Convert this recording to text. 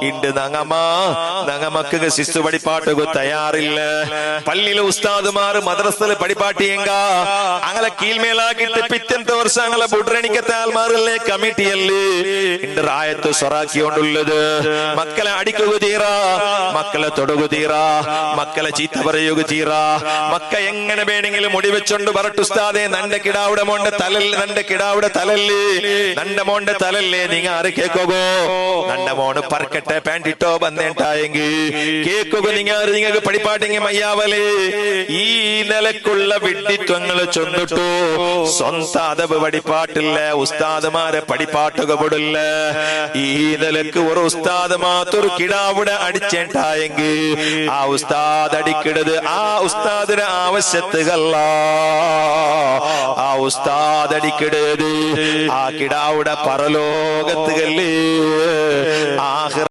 ഇണ്ട് നങ്ങമക്ക് ശിശു പഠിപ്പാട്ടുക തയ്യാറില്ല. പള്ളിയിലെ ഉസ്താദുമാർ മദ്രസയില് പഠിപ്പാട്ടിയെങ്ക അങ്ങനെ കീഴ്മേലാക്കിട്ട് പിറ്റത്തെ വർഷം അങ്ങനെ ബുഡ്രണിക്കത്തെ ആൾമാരല്ലേ കമ്മിറ്റിയല്ലേ ഇണ്ട് റായത്ത് സ്വറാക്കിയോണ്ടുള്ളത്. മക്കളെ അടിക്കുക തീറാ, മക്കളെ തൊടുക തീറാ, മക്കളെ ചീത്ത പറയുക തീറാ. മക്ക എങ്ങനെ വേണമെങ്കിലും മുടി വെച്ചോണ്ട് പറട്ട് ഉസ്താദെ നന്റെ കിടാവിടെ മോന്റെ തലല്ലേ, നന്റെ കിടാവിടെ തലല്ലേ, നന്റെ മോന്റെ തലല്ലേ നിങ്ങ ആര് കേക്കോകോ? നന്റെ മോണ് പറക്കട്ടെ പാൻറ്റിട്ടോ ബന്നേട്ടായെങ്കിൽ കേക്കുക നിങ്ങൾക്ക് പഠിപ്പാട്ടെങ്കിൽ മയ്യാവലേ. ഈ നിലക്കുള്ള വിഡ്ഢിത്വങ്ങൾ ചൊന്നിട്ടു സ്വന്തം അതവ് പഠിപ്പാട്ടില്ല, ഉസ്താദുമാരെ പഠിപ്പാട്ടുക പെടില്ല. ഈ നിലക്ക് ഒരു ഉസ്താദ് മാത്രം കിടാവിടെ അടിച്ചേട്ടായെങ്കിൽ ആ ഉസ്താദ് അടിക്കിടത് ആ ഉസ്താദിന് ആവശ്യത്തുകല്ല, ആ ഉസ്താദ് അടിക്കിടത് ആ കിടാവിടെ പരലോകത്തുകല്ലേ.